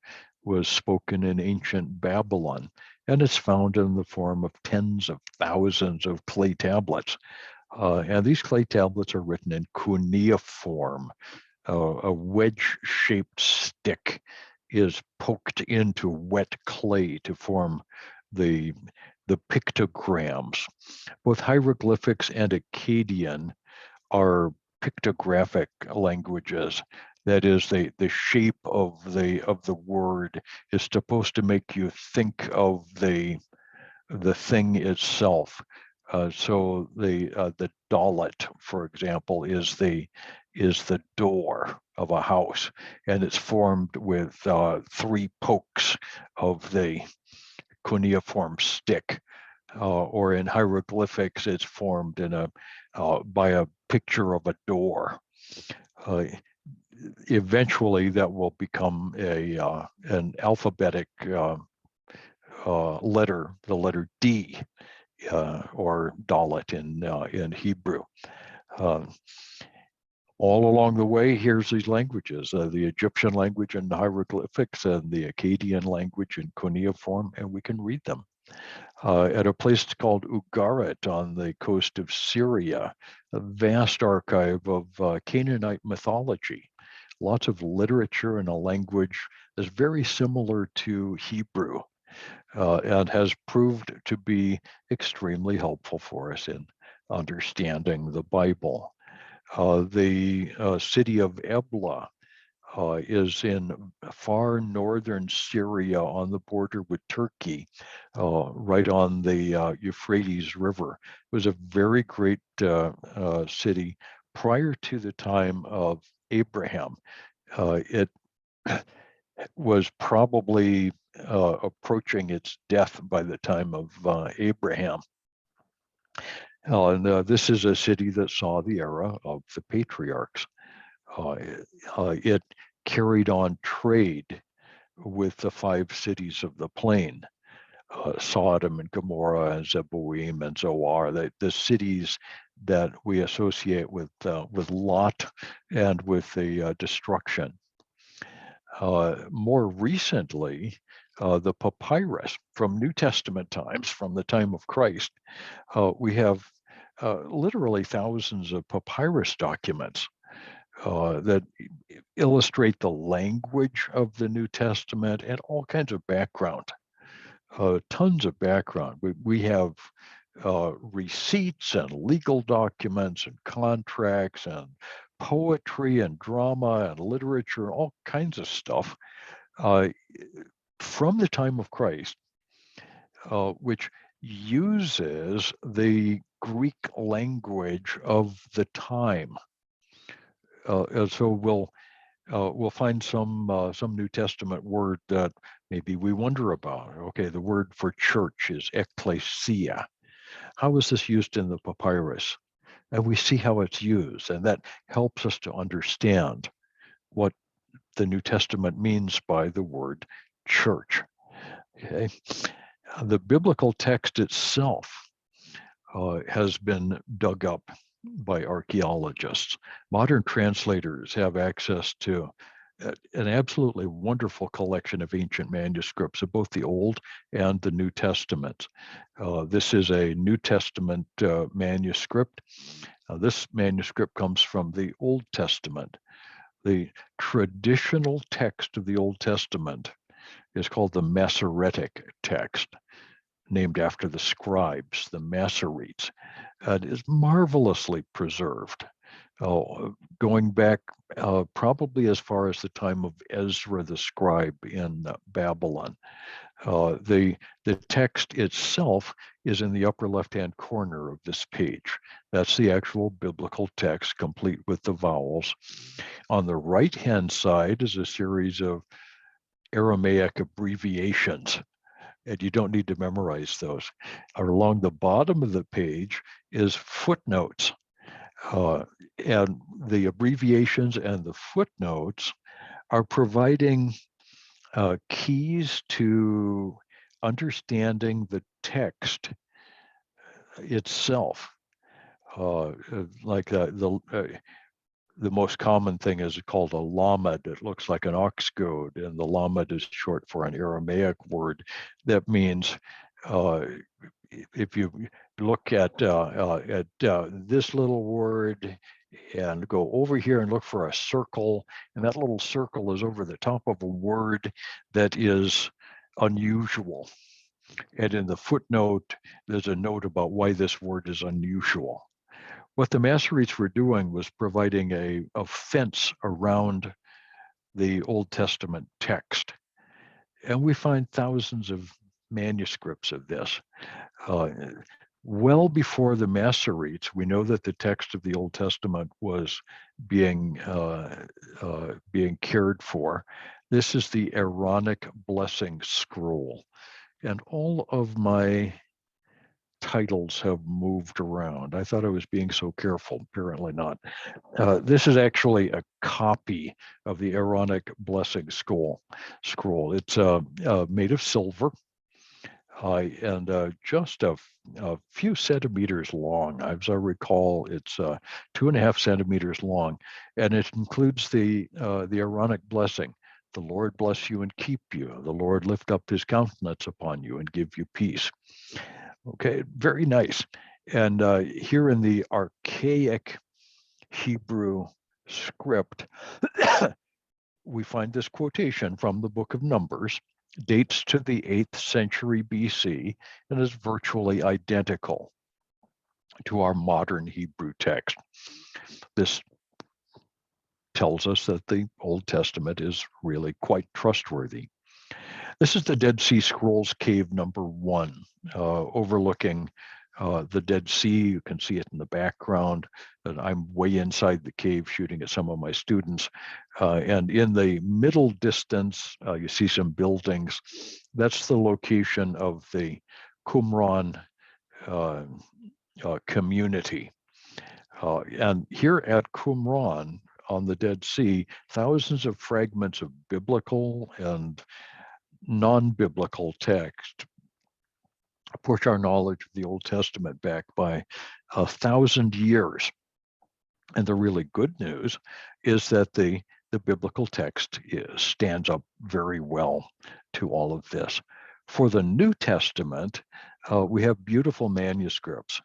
was spoken in ancient Babylon, and it's found in the form of tens of thousands of clay tablets. And these clay tablets are written in cuneiform, a wedge-shaped stick is poked into wet clay to form the pictograms. Both hieroglyphics and Akkadian are pictographic languages. That is, the shape of the word is supposed to make you think of the thing itself. So the dalet, for example, is the door of a house, and it's formed with 3 pokes of the cuneiform stick. Or in hieroglyphics, it's formed in by a picture of a door. Eventually, that will become an alphabetic letter, the letter D, or dalet in Hebrew. All along the way, here's these languages, the Egyptian language in hieroglyphics and the Akkadian language in cuneiform, and we can read them. At a place called Ugarit on the coast of Syria, a vast archive of Canaanite mythology, lots of literature in a language that's very similar to Hebrew, and has proved to be extremely helpful for us in understanding the Bible. The city of Ebla is in far northern Syria on the border with Turkey, right on the Euphrates River. It was a very great city prior to the time of Abraham. It was probably approaching its death by the time of Abraham. And this is a city that saw the era of the patriarchs. It carried on trade with the 5 cities of the plain, Sodom and Gomorrah and Zeboim and Zoar, the cities that we associate with Lot and with the destruction. More recently, the papyrus from New Testament times, from the time of Christ, we have literally thousands of papyrus documents that illustrate the language of the New Testament and all kinds of background, tons of background. We have receipts and legal documents and contracts and poetry and drama and literature, all kinds of stuff from the time of Christ, which uses the Greek language of the time. And so we'll find some New Testament word that maybe we wonder about. Okay, the word for church is ekklesia. How is this used in the papyrus? And we see how it's used, and that helps us to understand what the New Testament means by the word church. Okay, the biblical text itself has been dug up by archaeologists. Modern translators have access to an absolutely wonderful collection of ancient manuscripts of both the Old and the New Testament. This is a New Testament manuscript. This manuscript comes from the Old Testament. The traditional text of the Old Testament is called the Masoretic text, named after the scribes, the Masoretes. It is marvelously preserved, going back probably as far as the time of Ezra the scribe in Babylon. The text itself is in the upper left-hand corner of this page. That's the actual biblical text, complete with the vowels. On the right-hand side is a series of Aramaic abbreviations, and you don't need to memorize those. Along the bottom of the page is footnotes. And the abbreviations and the footnotes are providing keys to understanding the text itself. Like the most common thing is called a lamed. It looks like an ox goad, and the lamed is short for an Aramaic word that means, if you look at this little word and go over here and look for a circle. And that little circle is over the top of a word that is unusual. And in the footnote, there's a note about why this word is unusual. What the Masoretes were doing was providing a fence around the Old Testament text. And we find thousands of manuscripts of this. Well before the Masoretes, we know that the text of the Old Testament was being cared for. This is the Aaronic blessing scroll. And all of my titles have moved around. I thought I was being so careful, apparently not. This is actually a copy of the Aaronic blessing scroll. It's made of silver and just a few centimeters long. As I recall, it's 2.5 centimeters long, and it includes the Aaronic blessing. The Lord bless you and keep you. The Lord lift up his countenance upon you and give you peace. Okay, very nice. And here in the archaic Hebrew script, we find this quotation from the book of Numbers, dates to the 8th century BC, and is virtually identical to our modern Hebrew text. This tells us that the Old Testament is really quite trustworthy. This is the Dead Sea Scrolls cave number 1, overlooking the Dead Sea. You can see it in the background. And I'm way inside the cave shooting at some of my students. And in the middle distance, you see some buildings. That's the location of the Qumran community. And here at Qumran on the Dead Sea, thousands of fragments of biblical and non-biblical text push our knowledge of the Old Testament back by 1,000 years. And the really good news is that the biblical text stands up very well to all of this. For the New Testament, we have beautiful manuscripts.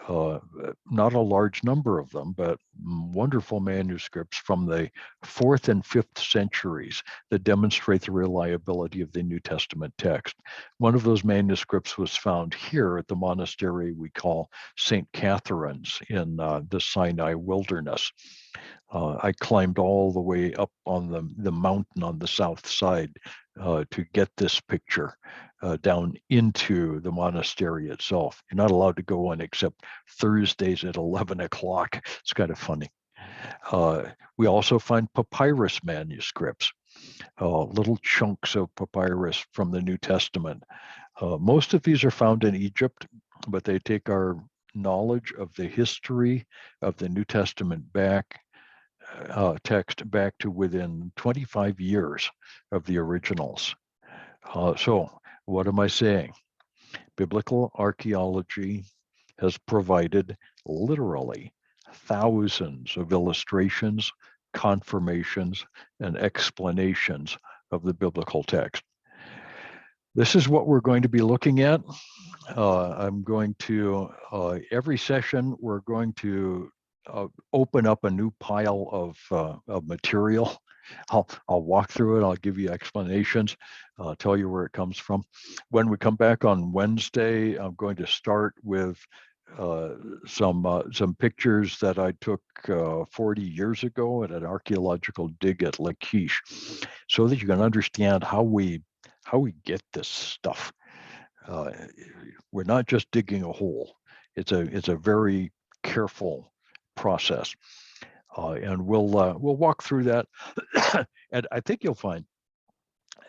Not a large number of them, but wonderful manuscripts from the 4th and 5th centuries that demonstrate the reliability of the New Testament text. One of those manuscripts was found here at the monastery we call St. Catherine's in the Sinai wilderness. I climbed all the way up on the mountain on the south side to get this picture down into the monastery itself. You're not allowed to go in except Thursdays at 11 o'clock. It's kind of funny. We also find papyrus manuscripts, little chunks of papyrus from the New Testament. Most of these are found in Egypt, but they take our knowledge of the history of the New Testament text back to within 25 years of the originals. So what am I saying? Biblical archaeology has provided literally thousands of illustrations, confirmations, and explanations of the biblical text. This is what we're going to be looking at. I'm going to, every session, we're going to open up a new pile of material. I'll walk through it. I'll give you explanations. I'll tell you where it comes from. When we come back on Wednesday, I'm going to start with some pictures that I took 40 years ago at an archaeological dig at Lachish, so that you can understand how we get this stuff. We're not just digging a hole. It's a very careful process, and we'll walk through that. And I think you'll find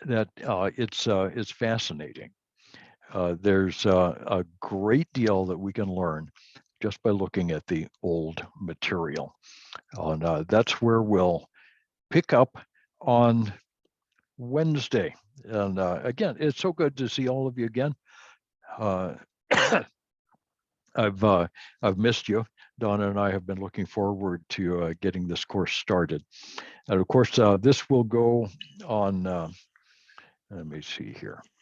that it's fascinating. There's a great deal that we can learn just by looking at the old material, and that's where we'll pick up on Wednesday. And again, it's so good to see all of you again. I've missed you. Donna and I have been looking forward to getting this course started. And of course, this will go on, let me see here.